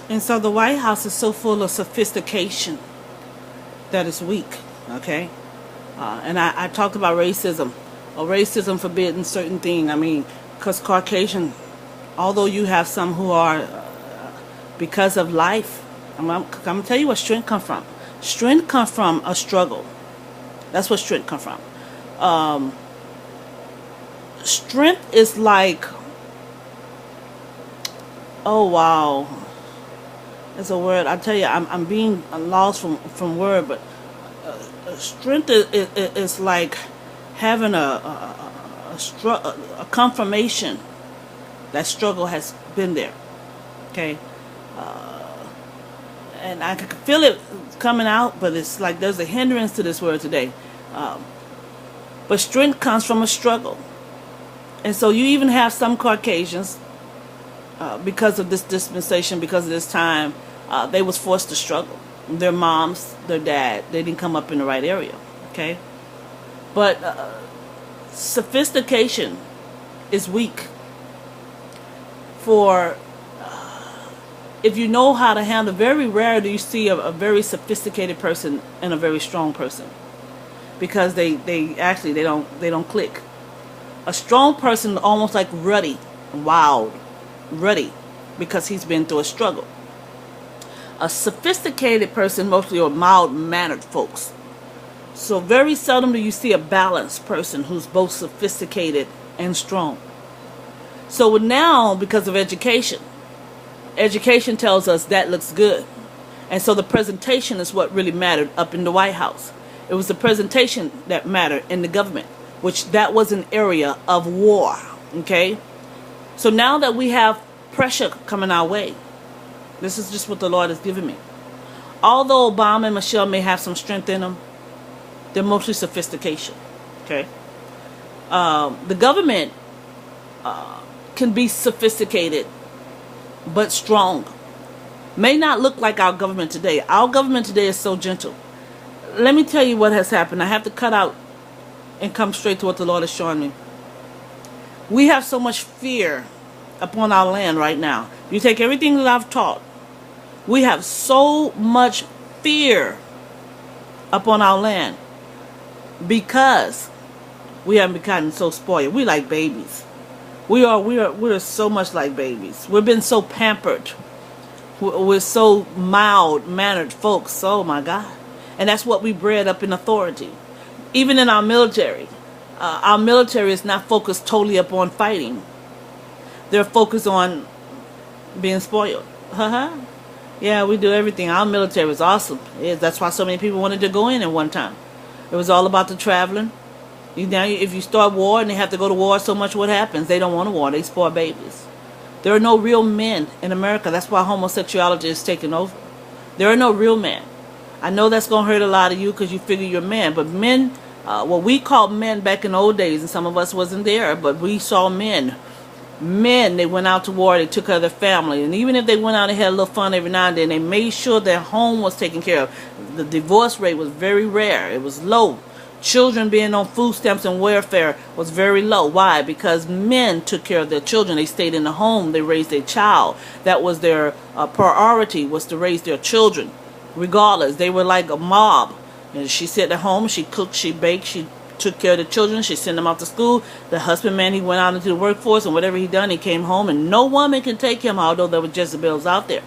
And so the White House is so full of sophistication that it's weak, okay? And I talked about racism, or racism forbidding certain things. I mean, because Caucasian, although you have some who are, because of life, I'm going to tell you where strength come from. Strength come from a struggle. That's what strength come from. Strength is like, oh wow, it's a word. I tell you, I'm being lost from word, but strength is like having a confirmation that struggle has been there. Okay, and I can feel it coming out, but it's like there's a hindrance to this word today. But strength comes from a struggle, and so you even have some Caucasians, because of this dispensation, because of this time, they was forced to struggle. Their moms, their dad, they didn't come up in the right area. Okay, but sophistication is weak. For if you know how to handle, very rare do you see a very sophisticated person and a very strong person, because they don't click. A strong person almost like ruddy, wild, ruddy, because he's been through a struggle. A sophisticated person mostly are mild-mannered folks. So very seldom do you see a balanced person who's both sophisticated and strong. So now, because of education tells us that looks good. And so the presentation is what really mattered up in the White House. It was the presentation that mattered in the government, which that was an area of war. Okay? So now that we have pressure coming our way, this is just what the Lord has given me. Although Obama and Michelle may have some strength in them, they're mostly sophistication. Okay? The government can be sophisticated but strong. May not look like our government today. Our government today is so gentle. Let me tell you what has happened. I have to cut out and come straight to what the Lord is showing me. We have so much fear upon our land right now. You take everything that I've taught. We have so much fear upon our land because we haven't gotten so spoiled. We like babies. We're so much like babies. We've been so pampered. We're so mild-mannered folks. Oh my God. And that's what we bred up in authority. Even in our military is not focused totally upon fighting. They're focused on being spoiled. Yeah, we do everything. Our military was awesome. Yeah, that's why so many people wanted to go in at one time. It was all about the traveling. Now, if you start war and they have to go to war so much, what happens? They don't want a war. They spoil babies. There are no real men in America. That's why homosexuality is taking over. There are no real men. I know that's going to hurt a lot of you because you figure you're men. But men, what we called men back in the old days, and some of us wasn't there, but we saw men. Men, they went out to war, they took care of their family. And even if they went out and had a little fun every now and then, they made sure their home was taken care of. The divorce rate was very rare. It was low. Children being on food stamps and welfare was very low. Why? Because men took care of their children. They stayed in the home. They raised their child. That was their priority, was to raise their children. Regardless, they were like a mob. And she sat at home. She cooked. She baked. She took care of the children. She sent them out to school. The husband, man, he went out into the workforce, and whatever he done, he came home, and no woman can take him, although there were Jezebels out there.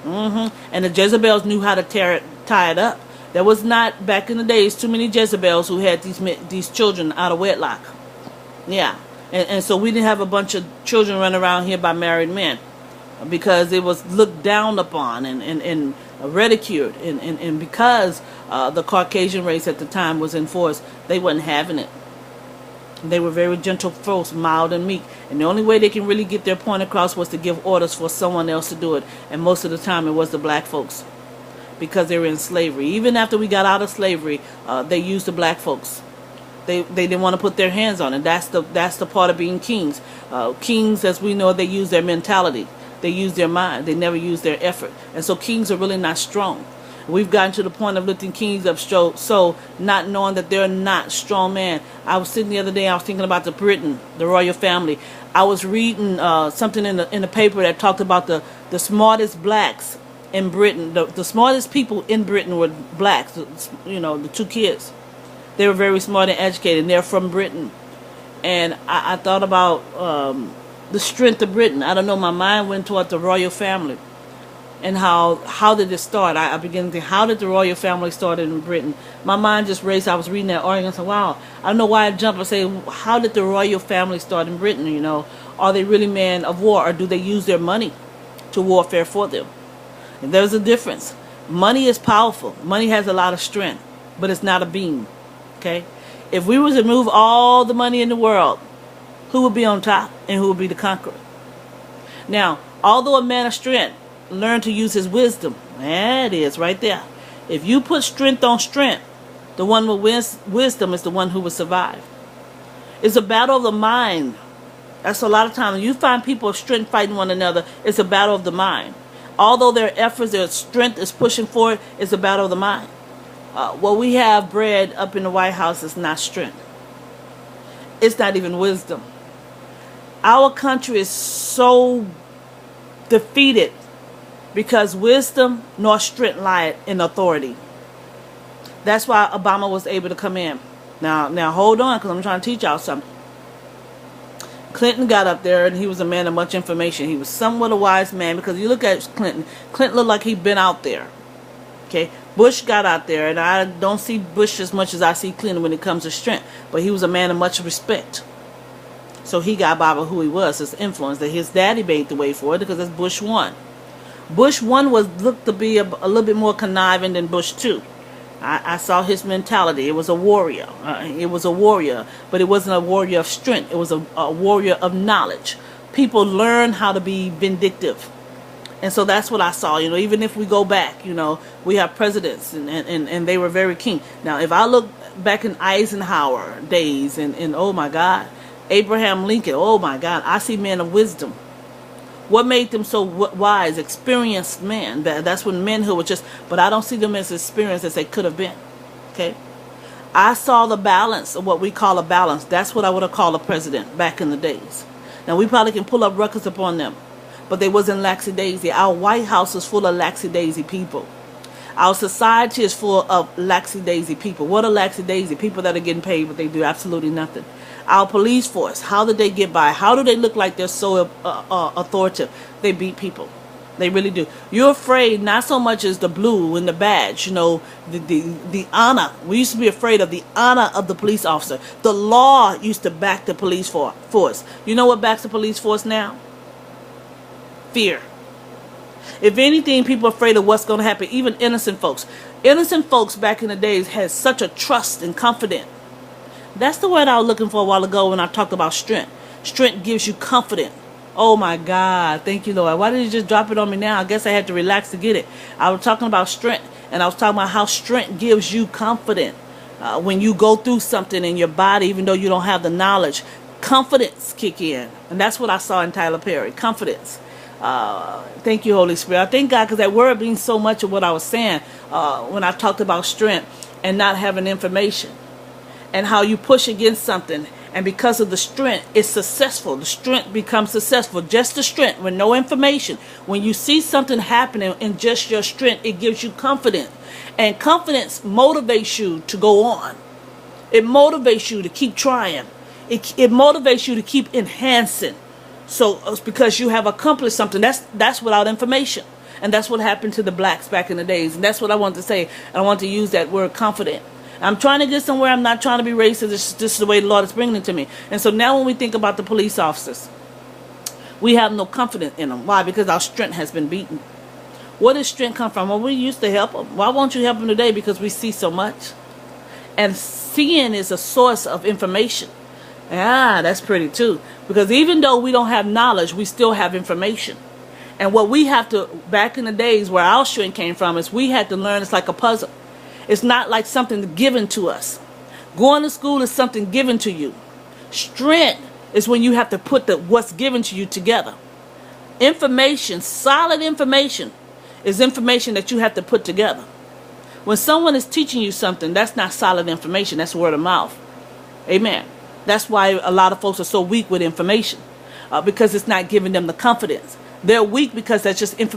And the Jezebels knew how to tie it up. There was not, back in the days, too many Jezebels who had these children out of wedlock. Yeah. And so we didn't have a bunch of children running around here by married men, because it was looked down upon and ridiculed. And because the Caucasian race at the time was in force, they wasn't having it. They were very gentle folks, mild and meek. And the only way they can really get their point across was to give orders for someone else to do it. And most of the time it was the black folks, because they were in slavery. Even after we got out of slavery, they used the black folks. They didn't want to put their hands on it. That's the part of being kings. Kings, as we know, they use their mentality. They use their mind. They never use their effort. And so kings are really not strong. We've gotten to the point of lifting kings up so not knowing that they're not strong men. I was sitting the other day, I was thinking about the royal family. I was reading something in the paper that talked about the The smartest blacks in Britain, the smartest people in Britain were blacks. You know, the two kids. They were very smart and educated, and they're from Britain. And I thought about the strength of Britain. I don't know, my mind went toward the royal family. And how did it start? I began to think, how did the royal family start in Britain? My mind just raced. I was reading that article and said, wow, I don't know why I jumped and say, how did the royal family start in Britain? You know, are they really men of war, or do they use their money to warfare for them? And there's a difference. Money is powerful. Money has a lot of strength, but it's not a beam. Okay? If we were to move all the money in the world, who would be on top and who would be the conqueror? Now, although a man of strength learn to use his wisdom. There it is, right there. If you put strength on strength, the one with wisdom is the one who will survive. It's a battle of the mind. That's a lot of times when you find people of strength fighting one another, it's a battle of the mind. Although their efforts, their strength is pushing forward, it's a battle of the mind. What we have bred up in the White House is not strength. It's not even wisdom. Our country is so defeated because wisdom nor strength lie in authority. That's why Obama was able to come in. Now hold on, because I'm trying to teach y'all something. Clinton got up there, and he was a man of much information. He was somewhat a wise man, because you look at Clinton. Clinton looked like he'd been out there. Okay, Bush got out there, and I don't see Bush as much as I see Clinton when it comes to strength. But he was a man of much respect. So he got by with who he was, his influence. That his daddy made the way for it, because that's Bush 1. Bush 1 looked to be a little bit more conniving than Bush 2. I saw his mentality. It was a warrior. It was a warrior, but it wasn't a warrior of strength. It was a warrior of knowledge. People learn how to be vindictive. And so that's what I saw. You know, even if we go back, you know, we have presidents, and they were very keen. Now, if I look back in Eisenhower days, and oh my God, Abraham Lincoln, oh my God, I see men of wisdom. What made them so wise? Experienced men. That's when men who were just, but I don't see them as experienced as they could have been. Okay? I saw the balance of what we call a balance. That's what I would have called a president back in the days. Now, we probably can pull up records upon them, but they wasn't lackadaisy. Our White House is full of lackadaisy people. Our society is full of lackadaisy people. What are lackadaisy? People that are getting paid, but they do absolutely nothing. Our police force, how did they get by? How do they look like they're so authoritative? They beat people. They really do. You're afraid not so much as the blue and the badge, you know, the honor. We used to be afraid of the honor of the police officer. The law used to back the police force. You know what backs the police force now? Fear. If anything, people are afraid of what's going to happen. Even innocent folks. Innocent folks back in the days had such a trust and confidence. That's the word I was looking for a while ago when I talked about strength. Strength gives you confidence. Oh my God. Thank you, Lord. Why did you just drop it on me now? I guess I had to relax to get it. I was talking about strength, and I was talking about how strength gives you confidence. When you go through something in your body, even though you don't have the knowledge, confidence kick in. And that's what I saw in Tyler Perry. Confidence. Thank you, Holy Spirit. I thank God, because that word means so much of what I was saying when I talked about strength and not having information. And how you push against something, and because of the strength, it's successful. The strength becomes successful. Just the strength, with no information. When you see something happening in just your strength, it gives you confidence. And confidence motivates you to go on. It motivates you to keep trying. It motivates you to keep enhancing. So it's because you have accomplished something. That's without information. And that's what happened to the blacks back in the days. And that's what I want to say. And I want to use that word confident. I'm trying to get somewhere. I'm not trying to be racist. This is the way the Lord is bringing it to me. And so now when we think about the police officers, we have no confidence in them. Why? Because our strength has been beaten. Where does strength come from? Well, we used to help them. Why won't you help them today? Because we see so much. And seeing is a source of information. That's pretty too. Because even though we don't have knowledge, we still have information. And what we have to, back in the days where our strength came from, is we had to learn. It's like a puzzle. It's not like something given to us. Going to school is something given to you. Strength is when you have to put what's given to you together. Information, solid information, is information that you have to put together. When someone is teaching you something, that's not solid information. That's word of mouth. Amen. That's why a lot of folks are so weak with information. Because it's not giving them the confidence. They're weak because that's just information.